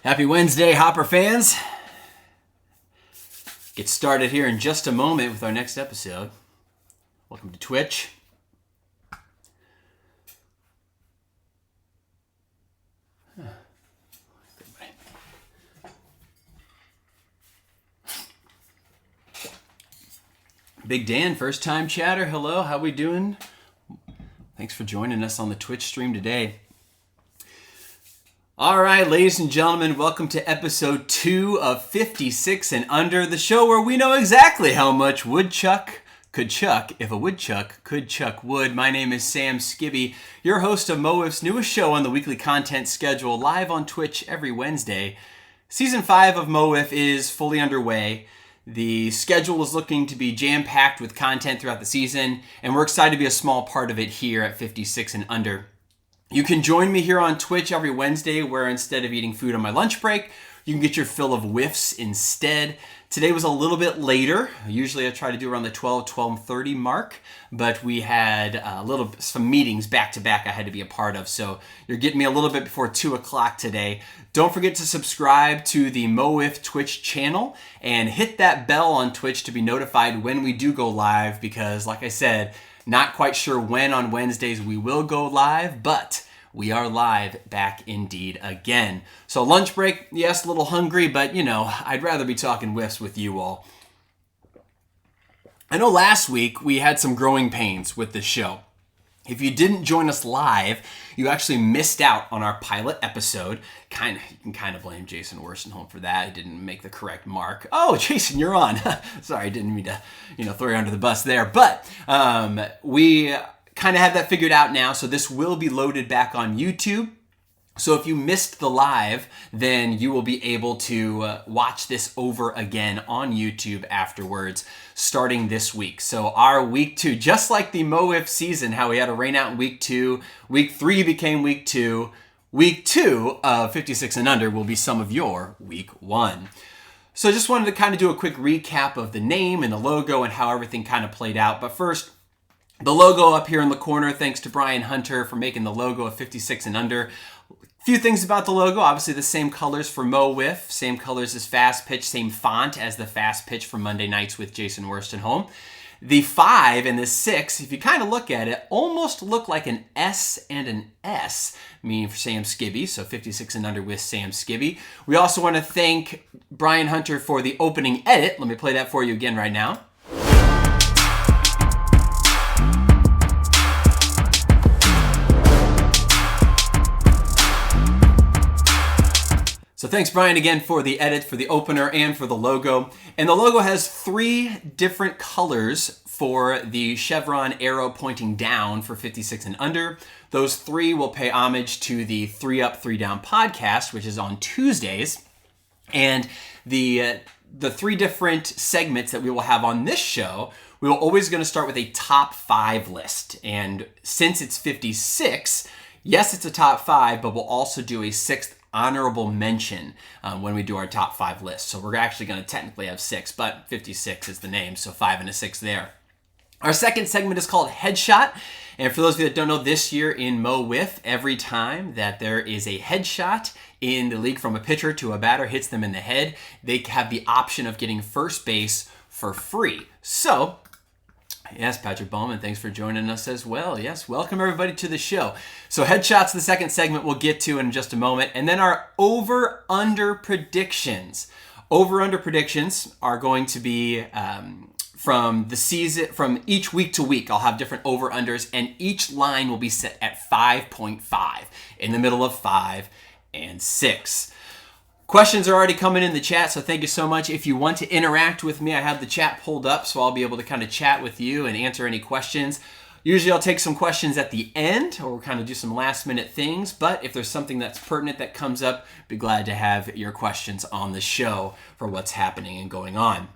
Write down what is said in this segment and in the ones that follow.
Happy Wednesday, Hopper fans. Get started here in just a moment with our next episode. Welcome to Twitch. Big Dan, first time chatter. Hello, how we doing? Thanks for joining us on the Twitch stream today. All right, ladies and gentlemen, welcome to episode 2 of 56 and Under, the show where we know exactly how much woodchuck could chuck if a woodchuck could chuck wood. My name is Sam Skibbe, your host of Mo WIFF's newest show on the weekly content schedule, live on Twitch every Wednesday. Season 5 of Mo WIFF is fully underway. The schedule is looking to be jam-packed with content throughout the season, and we're excited to be a small part of it here at 56 and Under. You can join me here on Twitch every Wednesday, where instead of eating food on my lunch break, you can get your fill of whiffs instead. Today was a little bit later. Usually I try to do around the 12:30 mark, but we had some meetings back to back I had to be a part of, so you're getting me a little bit before 2 o'clock today. Don't forget to subscribe to the Mo WIFF Twitch channel and hit that bell on Twitch to be notified when we do go live, because like I said, not quite sure when on Wednesdays we will go live, but we are live back indeed again. So lunch break, yes, a little hungry, but you know, I'd rather be talking whiffs with you all. I know last week we had some growing pains with this show. If you didn't join us live, you actually missed out on our pilot episode. You can kind of blame Jason Worstenholm for that. He didn't make the correct mark. Oh, Jason, you're on. Sorry, I didn't mean to throw you under the bus there. But we kind of have that figured out now, so this will be loaded back on YouTube. So if you missed the live, then you will be able to watch this over again on YouTube afterwards, starting this week. So our week 2, just like the Mo WIFF season, how we had a rain out in week 2, week 3 became week 2, week 2 of 56 and Under will be some of your week 1. So I just wanted to kind of do a quick recap of the name and the logo and how everything kind of played out. But first, the logo up here in the corner, thanks to Brian Hunter for making the logo of 56 and Under. A few things about the logo, obviously the same colors for Mo WIFF, same colors as Fast Pitch, same font as the Fast Pitch from Monday Nights with Jason Worstenholm. The 5 and the 6, if you kind of look at it, almost look like an S and an S, meaning for Sam Skibbe, so 56 and Under with Sam Skibbe. We also want to thank Brian Hunter for the opening edit. Let me play that for you again right now. So thanks, Brian, again for the edit, for the opener, and for the logo. And the logo has 3 different colors for the chevron arrow pointing down for 56 and Under. Those 3 will pay homage to the 3 Up, 3 Down podcast, which is on Tuesdays. And the 3 different segments that we will have on this show, we will always going to start with a top 5 list. And since it's 56, yes, it's a top 5, but we'll also do a 6th honorable mention when we do our top 5 list. So we're actually going to technically have 6, but 56 is the name, so 5 and a 6 there. Our second segment is called Headshot. And for those of you that don't know, this year in Mo WIFF, every time that there is a headshot in the league from a pitcher to a batter hits them in the head, they have the option of getting first base for free. So, yes, Patrick Bowman, thanks for joining us as well. Yes, welcome everybody to the show. So Headshots, the second segment we'll get to in just a moment. And then our over-under predictions. Over-under predictions are going to be from the season, from each week to week. I'll have different over-unders, and each line will be set at 5.5, in the middle of 5 and 6. Questions are already coming in the chat, so thank you so much. If you want to interact with me, I have the chat pulled up, so I'll be able to kind of chat with you and answer any questions. Usually I'll take some questions at the end, or we'll kind of do some last minute things, but if there's something that's pertinent that comes up, be glad to have your questions on the show for what's happening and going on.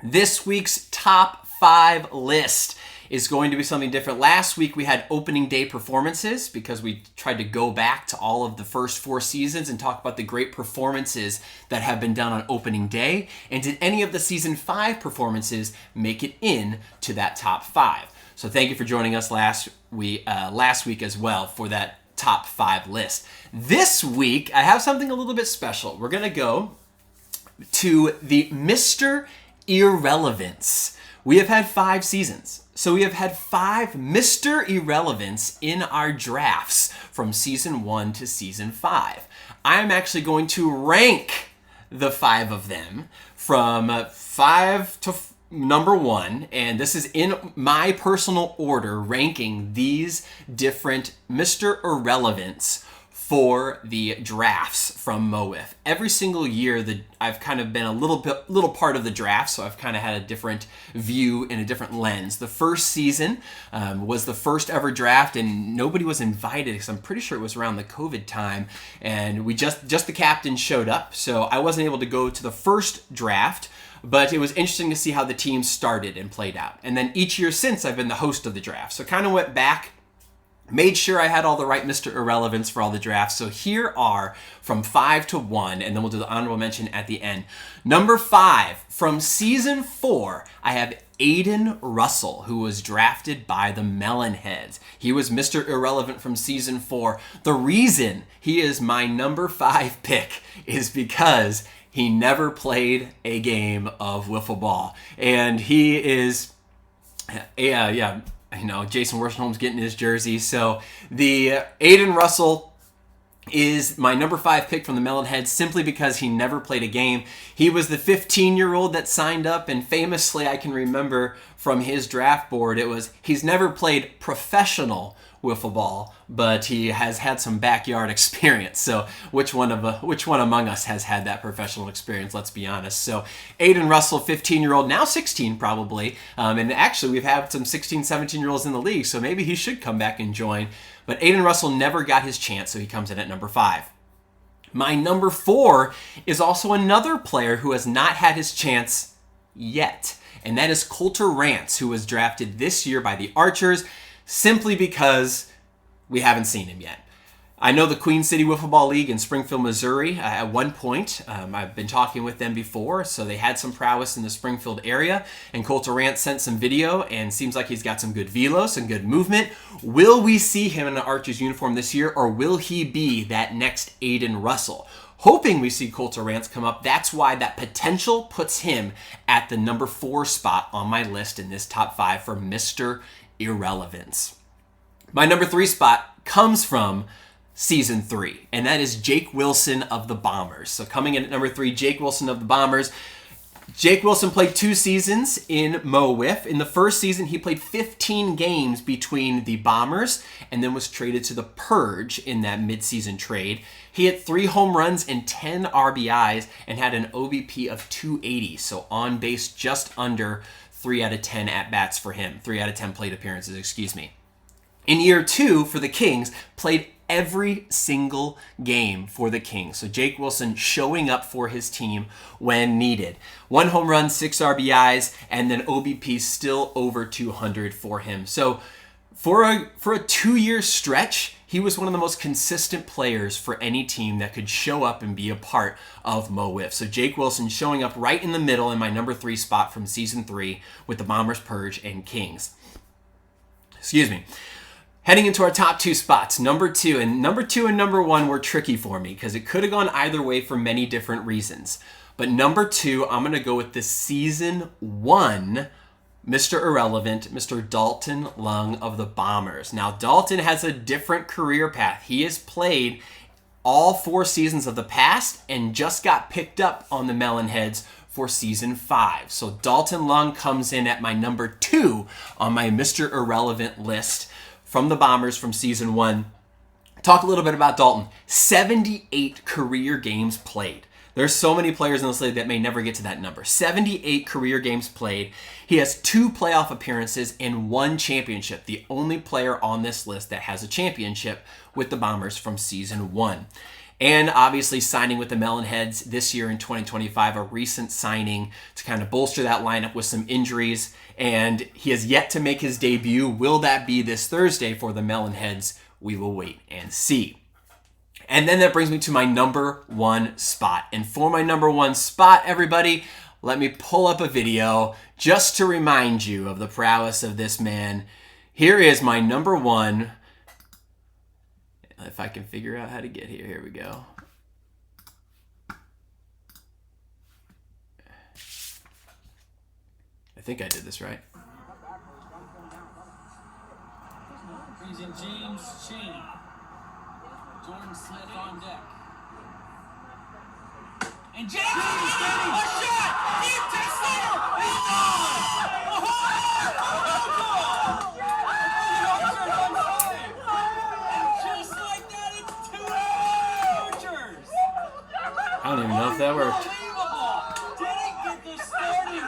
This week's top 5 list is going to be something different. Last week we had opening day performances because we tried to go back to all of the first 4 seasons and talk about the great performances that have been done on opening day. And did any of the season 5 performances make it in to that top 5? So thank you for joining us last week as well for that top 5 list. This week, I have something a little bit special. We're going to go to the Mr. Irrelevance. We have had 5 seasons. So we have had 5 Mr. Irrelevance in our drafts from season 1 to season 5. I'm actually going to rank the 5 of them from 5 to number 1, and this is in my personal order, ranking these different Mr. Irrelevance for the drafts from MO WIFF. Every single year I've kind of been a little part of the draft, so I've kind of had a different view and a different lens. The first season was the first ever draft, and nobody was invited because I'm pretty sure it was around the COVID time, and we just the captain showed up, so I wasn't able to go to the first draft. But it was interesting to see how the team started and played out. And then each year since, I've been the host of the draft. So kind of went back, made sure I had all the right Mr. Irrelevance for all the drafts. So here are from 5 to 1, and then we'll do the honorable mention at the end. Number 5, from season 4, I have Aiden Russell, who was drafted by the Melonheads. He was Mr. Irrelevant from season 4. The reason he is my number 5 pick is because he never played a game of wiffle ball. And he is, Jason Worsholm's getting his jersey. So the Aiden Russell is my number 5 pick from the Melonheads simply because he never played a game. He was the 15-year-old that signed up, and famously, I can remember from his draft board, he's never played professional wiffle ball, but he has had some backyard experience. So which one among us has had that professional experience? Let's be honest. So Aiden Russell, 15-year-old, now 16 probably, and actually we've had some 16, 17-year-olds in the league, so maybe he should come back and join. But Aiden Russell never got his chance, so he comes in at number 5. My number 4 is also another player who has not had his chance yet, and that is Coulter Rance, who was drafted this year by the Archers, simply because we haven't seen him yet. I know the Queen City Wiffle Ball League in Springfield, Missouri, at one point, I've been talking with them before, so they had some prowess in the Springfield area, and Coulter Rance sent some video, and seems like he's got some good velo, some good movement. Will we see him in an Archers uniform this year, or will he be that next Aiden Russell? Hoping we see Coulter Rance come up. That's why that potential puts him at the number 4 spot on my list in this top 5 for Mr. Irrelevance. My number 3 spot comes from season 3, and that is Jake Wilson of the Bombers. So coming in at number 3, Jake Wilson of the Bombers. Jake Wilson played 2 seasons in MO WIFF. In the first season, he played 15 games between the Bombers and then was traded to the Purge in that midseason trade. He hit 3 home runs and 10 RBIs and had an OBP of 280, so on base just under 3 out of 10 at-bats for him. 3 out of 10 plate appearances, excuse me. In year 2 for the Kings, played every single game for the Kings. So Jake Wilson showing up for his team when needed. 1 home run, 6 RBIs, and then OBP still over 200 for him. So for a 2-year stretch, he was one of the most consistent players for any team that could show up and be a part of MO WIFF. So Jake Wilson showing up right in the middle in my number 3 spot from season 3 with the Bombers, Purge, and Kings. Excuse me. Heading into our top 2 spots, number 2 and number 1 were tricky for me because it could have gone either way for many different reasons. But number 2, I'm going to go with the season 1 Mr. Irrelevant, Mr. Dalton Lung of the Bombers. Now, Dalton has a different career path. He has played all 4 seasons of the past and just got picked up on the Melonheads for season 5. So Dalton Lung comes in at my number 2 on my Mr. Irrelevant list from the Bombers from season 1. Talk a little bit about Dalton. 78 career games played. There's so many players in this league that may never get to that number. 78 career games played. He has 2 playoff appearances and 1 championship. The only player on this list that has a championship with the Bombers from season 1. And obviously signing with the Melonheads this year in 2025, a recent signing to kind of bolster that lineup with some injuries. And he has yet to make his debut. Will that be this Thursday for the Melonheads? We will wait and see. And then that brings me to my number 1 spot. And for my number 1 spot, everybody, let me pull up a video just to remind you of the prowess of this man. Here is my number one. If I can figure out how to get here. Here we go. I think I did this right. Brings in James Cheney. Jordan Smith on deck. And James getting a shot! Deep to center! It's on! And just like that, it's 2 Archers! I don't even know if that worked. Unbelievable! Didn't get the start in game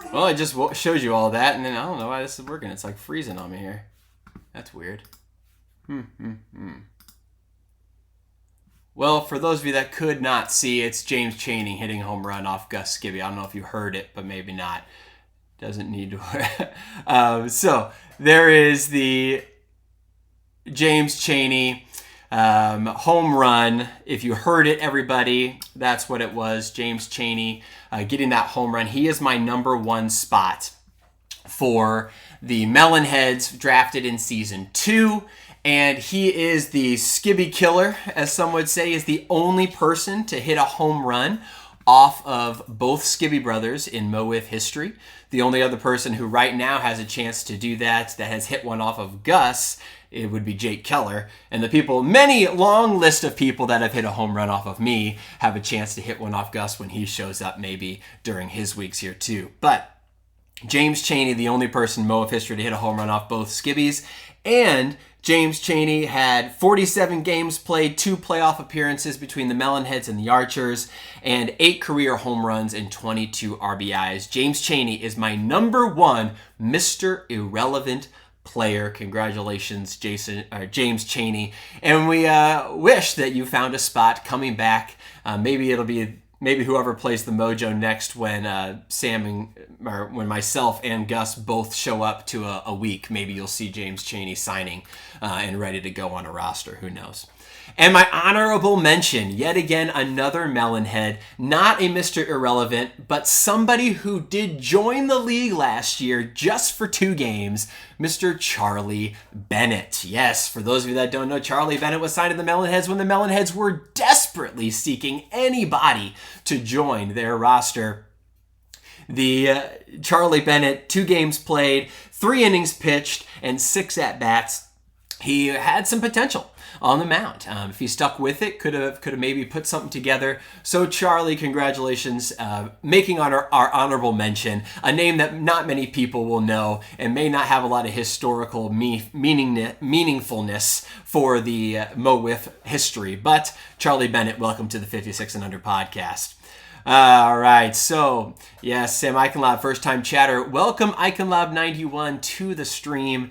2. Well, it just shows you all that, and then I don't know why this is working. It's like freezing on me here. That's weird. Well, for those of you that could not see, it's James Cheney hitting a home run off Gus Skibbe. I don't know if you heard it, but maybe not. Doesn't need to. So there is the James Cheney home run. If you heard it, everybody, that's what it was. James Cheney getting that home run. He is my number one spot for the Melonheads drafted in season 2. And he is the Skibbe killer, as some would say, is the only person to hit a home run off of both Skibbe brothers in MO WIFF history. The only other person who right now has a chance to do that has hit one off of Gus, it would be Jake Keller. And the people, many long list of people that have hit a home run off of me have a chance to hit one off Gus when he shows up maybe during his weeks here too. But James Cheney, the only person in MO WIFF history to hit a home run off both Skibbes. And James Cheney had 47 games played, 2 playoff appearances between the Melonheads and the Archers, and 8 career home runs and 22 RBIs. James Cheney is my number one Mr. Irrelevant player. Congratulations, James Cheney. And we wish that you found a spot coming back. Maybe it'll be whoever plays the mojo next when when myself and Gus both show up to a week. Maybe you'll see James Cheney signing and ready to go on a roster. Who knows? And my honorable mention, yet again, another Melonhead, not a Mr. Irrelevant, but somebody who did join the league last year just for 2 games, Mr. Charlie Bennett. Yes, for those of you that don't know, Charlie Bennett was signed to the Melonheads when the Melonheads were desperately seeking anybody to join their roster. The Charlie Bennett, 2 games played, 3 innings pitched, and 6 at-bats. He had some potential on the mound. If he stuck with it, could have maybe put something together. So Charlie, congratulations, making our honorable mention, a name that not many people will know and may not have a lot of historical meaningfulness for the MO WIFF history. But Charlie Bennett, welcome to the 56 and Under podcast. All right, so yes, Sam Eichenlaub, first time chatter. Welcome Eichenlaub91 to the stream.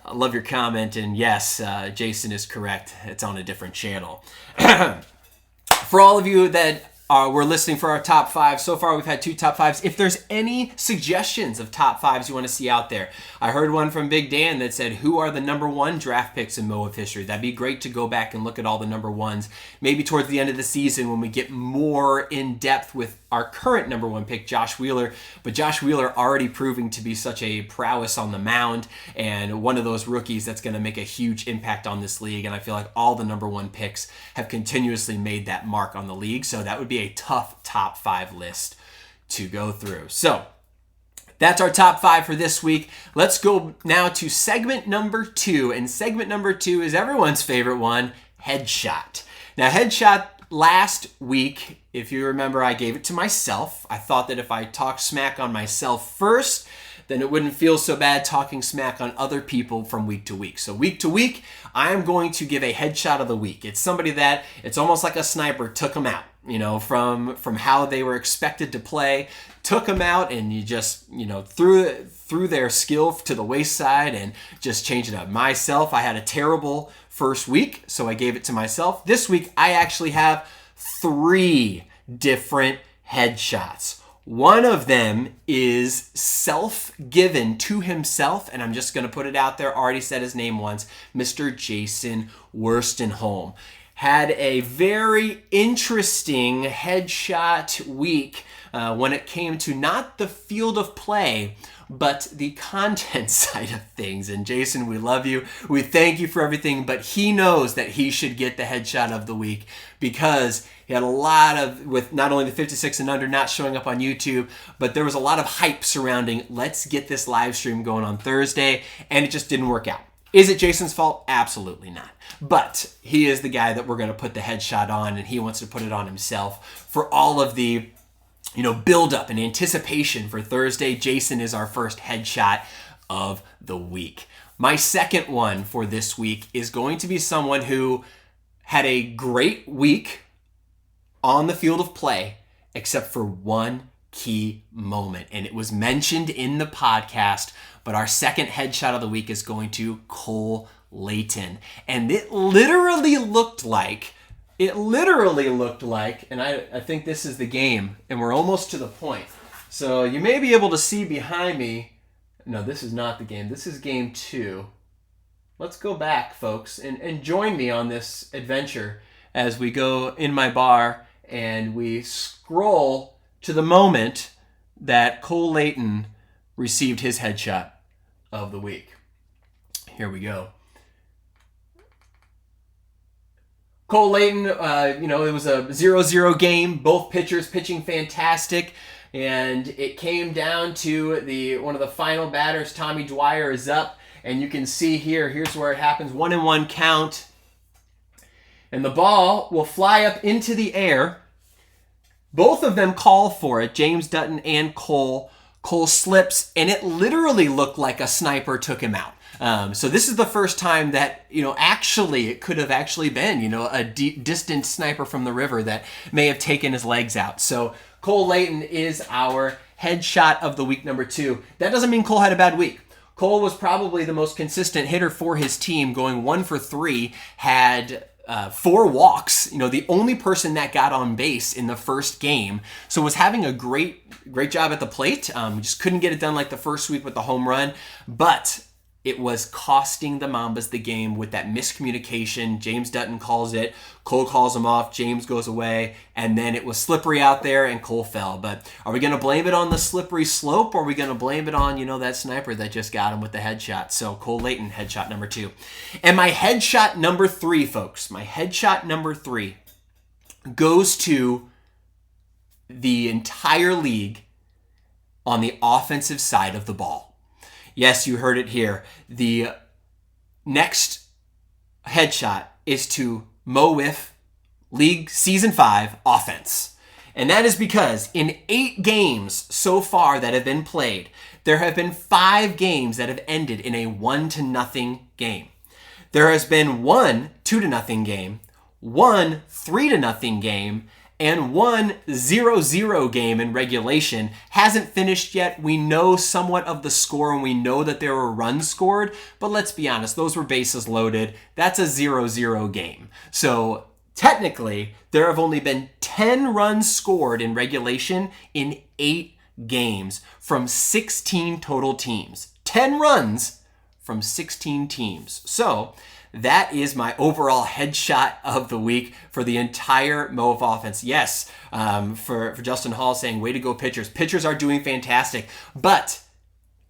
I love your comment, and yes, Jason is correct. It's on a different channel. For all of you that were listening for our top 5, so far we've had 2 top 5s. If there's any suggestions of top 5s you want to see out there, I heard one from Big Dan that said, who are the number 1 draft picks in MO WIFF history? That'd be great to go back and look at all the number 1s, maybe towards the end of the season when we get more in depth with our current number 1 pick, Josh Wheeler. But Josh Wheeler already proving to be such a prowess on the mound and one of those rookies that's going to make a huge impact on this league. And I feel like all the number 1 picks have continuously made that mark on the league. So that would be a tough top 5 list to go through. So that's our top 5 for this week. Let's go now to segment number 2. And segment number 2 is everyone's favorite one, Headshot. Now, Headshot last week, if you remember, I gave it to myself. I thought that if I talked smack on myself first, then it wouldn't feel so bad talking smack on other people from week to week. So week to week, I am going to give a headshot of the week. It's somebody that, it's almost like a sniper, took them out, from how they were expected to play, took them out, and you just, threw their skill to the wayside and just changed it up. Myself, I had a terrible first week, so I gave it to myself. This week, I actually have 3 different headshots. One of them is self-given to himself, and I'm just going to put it out there. Already said his name once, Mr. Jason Worstenholm. had a very interesting headshot week when it came to not the field of play, but the content side of things. And Jason, we love you. We thank you for everything, but he knows that he should get the headshot of the week because he had a lot of, with not only the 56 and under not showing up on YouTube, but there was a lot of hype surrounding, let's get this live stream going on Thursday, and it just didn't work out. Is it Jason's fault? Absolutely not. But he is the guy that we're going to put the headshot on, and he wants to put it on himself for all of the build up and anticipation for Thursday. Jason is our first headshot of the week. My second one for this week is going to be someone who had a great week on the field of play, except for one key moment. And it was mentioned in the podcast, but our second headshot of the week is going to Cole Layton. And it literally looked like, and I think this is the game, and we're almost to the point. So you may be able to see behind me. No, this is not the game. This is game 2. Let's go back, folks, and join me on this adventure as we go in my bar and we scroll to the moment that Cole Layton received his headshot of the week. Here we go. Cole Layton, it was a 0-0 game. Both pitchers pitching fantastic. And it came down to one of the final batters. Tommy Dwyer is up. And you can see here's where it happens. 1-1 count. And the ball will fly up into the air. Both of them call for it, James Dutton and Cole. Cole slips, and it literally looked like a sniper took him out. So this is the first time that, actually it could have actually been, a distant sniper from the river that may have taken his legs out. So Cole Layton is our headshot of the week number 2. That doesn't mean Cole had a bad week. Cole was probably the most consistent hitter for his team, going 1 for 3, had 4 walks, the only person that got on base in the first game. So was having a great job at the plate. Just couldn't get it done like the first week with the home run, but it was costing the Mambas the game with that miscommunication. James Dutton calls it, Cole calls him off, James goes away, and then it was slippery out there and Cole fell. But are we going to blame it on the slippery slope, or are we going to blame it on, that sniper that just got him with the headshot? So Cole Layton, headshot number 2. And my headshot number 3, folks, my headshot number 3 goes to the entire league on the offensive side of the ball. Yes, you heard it here. The next headshot is to MO WIFF League Season 5 offense. And that is because in 8 games so far that have been played, there have been 5 games that have ended in a 1-0 game. There has been 1 2-0 game, 1 3-0 game, and 1 0-0 game in regulation. Hasn't finished yet. We know somewhat of the score, and we know that there were runs scored, but let's be honest, those were bases loaded. That's a 0-0 game. So technically, there have only been 10 runs scored in regulation in 8 games from 16 total teams. 10 runs from 16 teams. So that is my overall headshot of the week for the entire MO WIFF offense. Yes, for Justin Hall saying, way to go pitchers. Pitchers are doing fantastic, but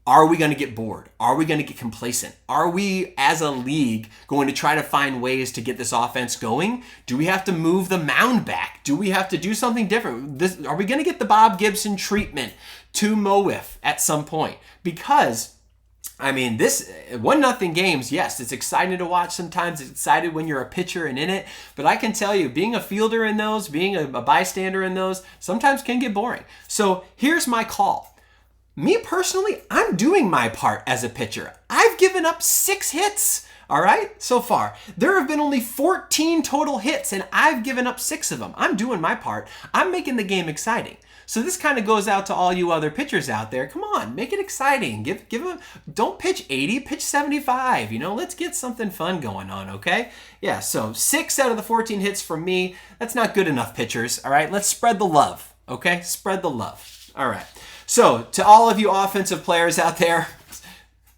are we going to get bored? Are we going to get complacent? Are we, as a league, going to try to find ways to get this offense going? Do we have to move the mound back? Do we have to do something different? Are we going to get the Bob Gibson treatment to MO WIFF at some point? Because this 1-0 games, yes, it's exciting to watch sometimes. It's exciting when you're a pitcher and in it. But I can tell you, being a fielder in those, being a bystander in those, sometimes can get boring. So here's my call. Me personally, I'm doing my part as a pitcher. I've given up 6 hits, all right, so far. There have been only 14 total hits, and I've given up 6 of them. I'm doing my part. I'm making the game exciting. So this kind of goes out to all you other pitchers out there. Come on, make it exciting. Give them, don't pitch 80, pitch 75. Let's get something fun going on, okay? Yeah, so 6 out of the 14 hits from me. That's not good enough, pitchers, all right? Let's spread the love, okay? Spread the love. All right. So to all of you offensive players out there,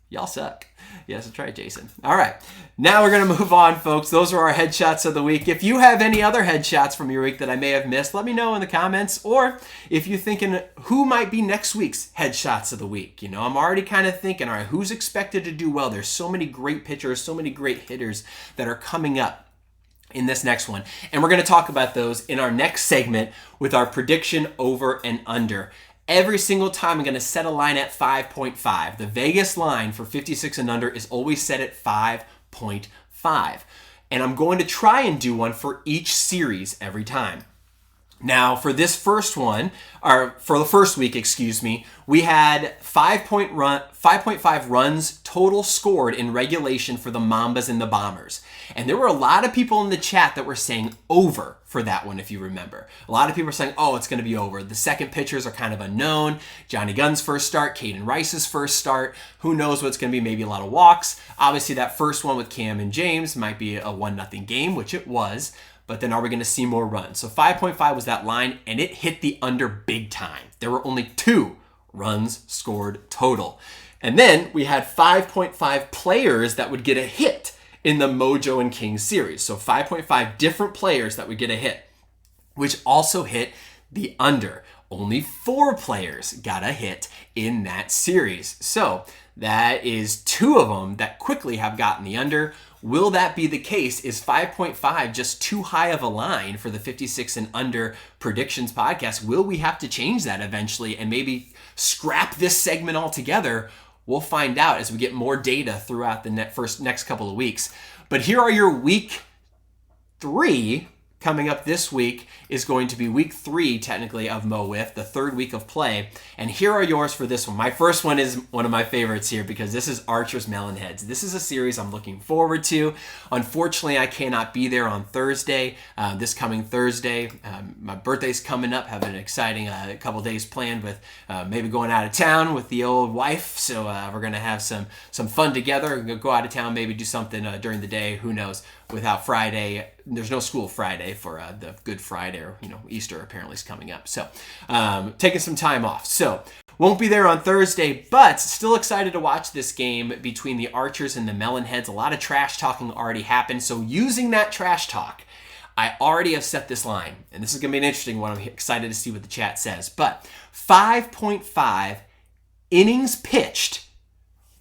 y'all suck. Yes, that's right, Jason. All right. Now we're going to move on, folks. Those are our headshots of the week. If you have any other headshots from your week that I may have missed, let me know in the comments. Or if you're thinking who might be next week's headshots of the week. You know, I'm already kind of thinking, all right, who's expected to do well? There's so many great pitchers, so many great hitters that are coming up in this next one. And we're going to talk about those in our next segment with our prediction over and under. Every single time I'm going to set a line at 5.5. The Vegas line for 56 and under is always set at 5.5. And I'm going to try and do one for each series every time. Now, for this first one, or for the first week, excuse me, we had 5.5 runs total scored in regulation for the Mambas and the Bombers. And there were a lot of people in the chat that were saying over for that one, if you remember. A lot of people are saying, oh, it's going to be over. The second pitchers are kind of unknown. Johnny Gunn's first start, Caden Rice's first start. Who knows what's going to be? Maybe a lot of walks. Obviously, that first one with Cam and James might be a 1-0 game, which it was. But then are we going to see more runs? So 5.5 was that line, and it hit the under big time. There were only 2 runs scored total. And then we had 5.5 players that would get a hit in the Mojo and King series. So 5.5 different players that would get a hit, which also hit the under. Only 4 players got a hit in that series. So that is 2 of them that quickly have gotten the under. Will that be the case? Is 5.5 just too high of a line for the 56 and under predictions podcast? Will we have to change that eventually and maybe scrap this segment altogether? We'll find out as we get more data throughout the next couple of weeks. But here are your week 3. Coming up this week is going to be week 3, technically, of Mo WIFF, the 3rd week of play. And here are yours for this one. My first one is one of my favorites here because this is Archer's Melonheads. This is a series I'm looking forward to. Unfortunately, I cannot be there on Thursday, this coming Thursday. My birthday's coming up. Have an exciting couple days planned with maybe going out of town with the old wife. So we're going to have some fun together. We're going to go out of town, maybe do something during the day. Who knows? Without Friday, there's no school Friday for the Good Friday, or Easter apparently is coming up. So taking some time off. So won't be there on Thursday, but still excited to watch this game between the Archers and the Melonheads. A lot of trash talking already happened. So using that trash talk, I already have set this line, and this is going to be an interesting one. I'm excited to see what the chat says. But 5.5 innings pitched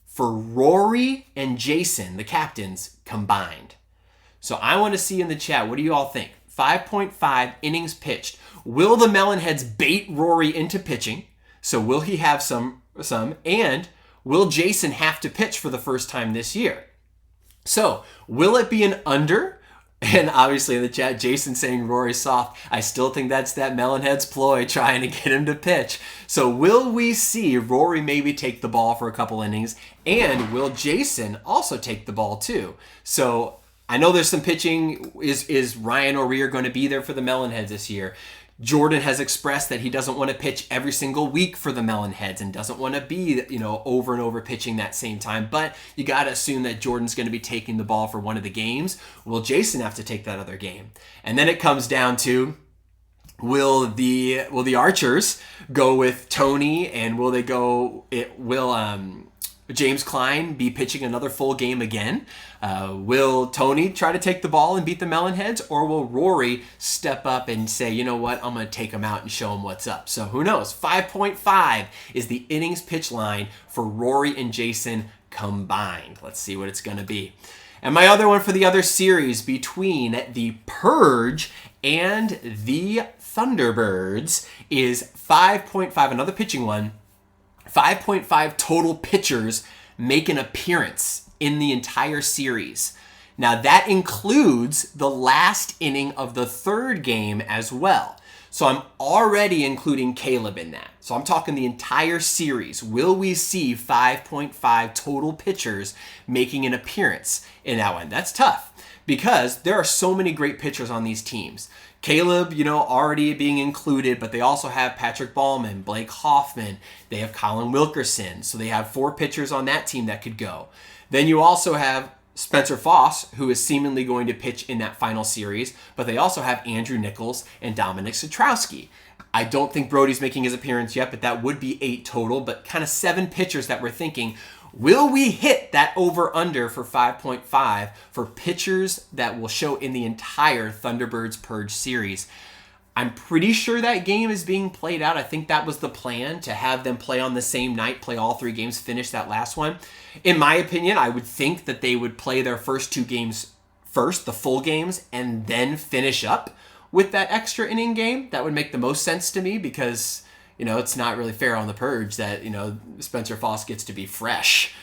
for Rory and Jason, the captains, combined. So I want to see in the chat, what do you all think? 5.5 innings pitched. Will the Melonheads bait Rory into pitching? So will he have some? And will Jason have to pitch for the first time this year? So will it be an under? And obviously in the chat, Jason saying Rory's soft. I still think that's that Melonhead's ploy trying to get him to pitch. So will we see Rory maybe take the ball for a couple innings? And will Jason also take the ball too? So I know there's some pitching. Is Ryan O'Rear going to be there for the Melonheads this year? Jordan has expressed that he doesn't want to pitch every single week for the Melonheads and doesn't want to be, over and over pitching that same time. But you got to assume that Jordan's going to be taking the ball for one of the games. Will Jason have to take that other game? And then it comes down to, will the Archers go with Tony, and will James Klein be pitching another full game again? Will Tony try to take the ball and beat the Melonheads, or will Rory step up and say, you know what, I'm going to take him out and show him what's up? So who knows? 5.5 is the innings pitch line for Rory and Jason combined. Let's see what it's going to be. And my other one for the other series between the Purge and the Thunderbirds is 5.5, another pitching one. 5.5 total pitchers make an appearance in the entire series. Now that includes the last inning of the 3rd game as well. So I'm already including Caleb in that. So I'm talking the entire series. Will we see 5.5 total pitchers making an appearance in that one? That's tough because there are so many great pitchers on these teams. Caleb, already being included, but they also have Patrick Ballman, Blake Hoffman. They have Colin Wilkerson. So they have 4 pitchers on that team that could go. Then you also have Spencer Foss, who is seemingly going to pitch in that final series, but they also have Andrew Nichols and Dominic Satrowski. I don't think Brody's making his appearance yet, but that would be 8 total, but kind of 7 pitchers that we're thinking Will we hit that over-under for 5.5 for pitchers that will show in the entire Thunderbirds Purge series? I'm pretty sure that game is being played out. I think that was the plan, to have them play on the same night, play all 3 games, finish that last one. In my opinion, I would think that they would play their first 2 games first, the full games, and then finish up with that extra inning game. That would make the most sense to me, because it's not really fair on the Purge that, Spencer Foss gets to be fresh,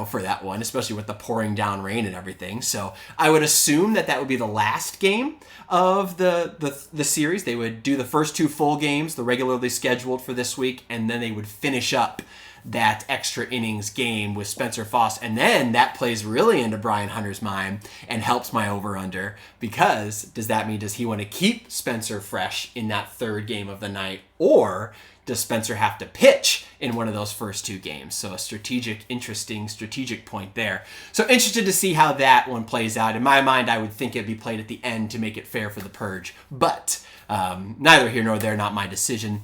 for that one, especially with the pouring down rain and everything. So I would assume that would be the last game of the series. They would do the first 2 full games, the regularly scheduled for this week, and then they would finish up that extra innings game with Spencer Foss. And then that plays really into Brian Hunter's mind and helps my over-under, because does he want to keep Spencer fresh in that 3rd game of the night, or does Spencer have to pitch in one of those first 2 games? So a interesting strategic point there. So interested to see how that one plays out. In my mind, I would think it'd be played at the end to make it fair for the Purge, but neither here nor there, not my decision.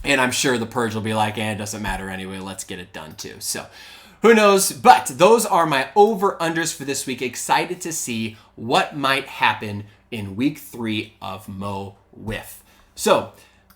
And I'm sure the Purge will be like, it doesn't matter anyway, let's get it done too. So who knows? But those are my over-unders for this week. Excited to see what might happen in week 3 of Mo Wiff. So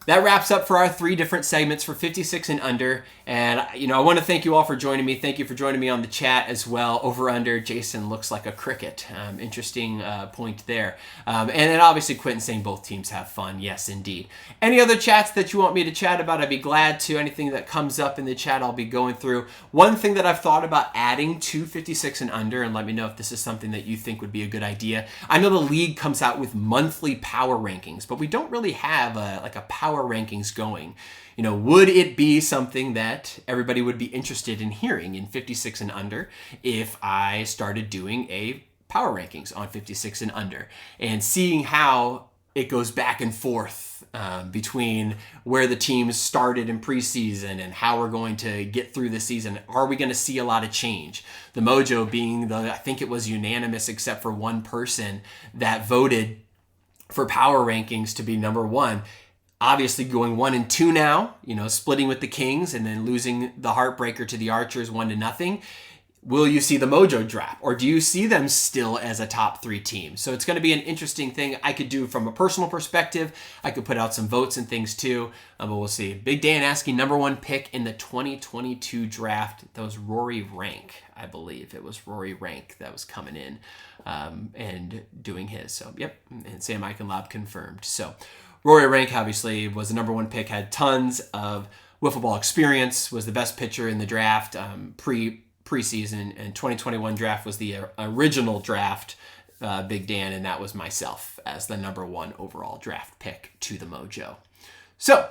that wraps up for our 3 different segments for 56 and under. And, I want to thank you all for joining me. Thank you for joining me on the chat as well. Over under, Jason looks like a cricket. Interesting point there. And then obviously Quentin saying both teams have fun. Yes, indeed. Any other chats that you want me to chat about, I'd be glad to. Anything that comes up in the chat, I'll be going through. One thing that I've thought about adding to 56 and under, and let me know if this is something that you think would be a good idea. I know the league comes out with monthly power rankings, but we don't really have a power rankings going. Would it be something that everybody would be interested in hearing in 56 and under if I started doing a power rankings on 56 and under, and seeing how it goes back and forth between where the teams started in preseason and how we're going to get through the season? Are we going to see a lot of change? The Mojo being I think it was unanimous except for one person that voted for power rankings to be number 1. Obviously going 1 and 2 now, splitting with the Kings and then losing the heartbreaker to the Archers 1-0. Will you see the Mojo drop, or do you see them still as a top 3 team? So it's going to be an interesting thing I could do from a personal perspective. I could put out some votes and things too, but we'll see. Big Dan asking number 1 pick in the 2022 draft. That was Rory Rank, I believe. It was Rory Rank that was coming in and doing his. So, yep, and Sam Eichenlaub confirmed. So Rory Rank obviously was the number 1 pick, had tons of wiffle ball experience, was the best pitcher in the draft preseason, and 2021 draft was the original draft, Big Dan, and that was myself as the number 1 overall draft pick to the Mojo. So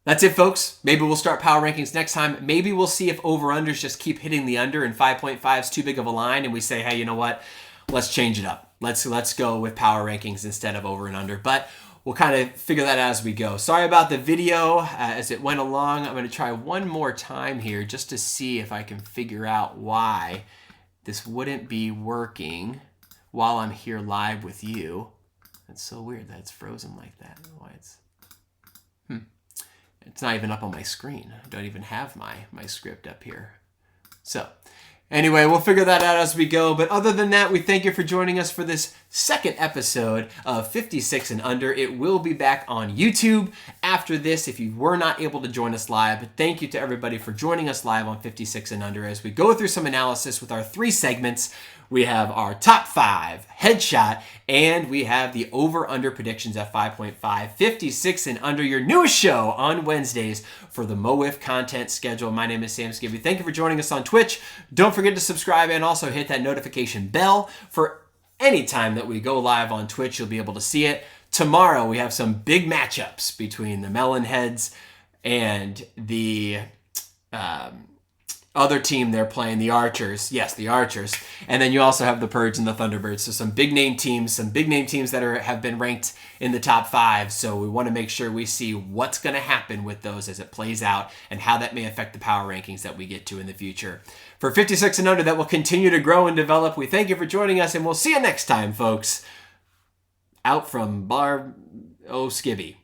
that's it, folks. Maybe we'll start power rankings next time. Maybe we'll see if over-unders just keep hitting the under and 5.5 is too big of a line, and we say, hey, you know what? Let's change it up. Let's go with power rankings instead of over and under. But we'll kind of figure that out as we go. Sorry about the video as it went along. I'm going to try one more time here just to see if I can figure out why this wouldn't be working while I'm here live with you. That's so weird that it's frozen like that. Why it's not even up on my screen. I don't even have my script up here. So anyway, we'll figure that out as we go. But other than that, we thank you for joining us for this second episode of 56 and Under. It will be back on YouTube after this if you were not able to join us live. But thank you to everybody for joining us live on 56 and Under as we go through some analysis with our 3 segments. We have our top 5 headshot, and we have the over-under predictions at 5.5. 56 and Under, your newest show on Wednesdays for the Mo Wiff content schedule. My name is Sam Skibbe. Thank you for joining us on Twitch. Don't forget to subscribe and also hit that notification bell for any time that we go live on Twitch. You'll be able to see it. Tomorrow we have some big matchups between the Melonheads and the other team they're playing, the Archers. Yes, the Archers. And then you also have the Purge and the Thunderbirds. So some big name teams that have been ranked in the top 5. So we want to make sure we see what's going to happen with those as it plays out and how that may affect the power rankings that we get to in the future. For 56 and Under, that will continue to grow and develop. We thank you for joining us, and we'll see you next time, folks. Out from Skibbe.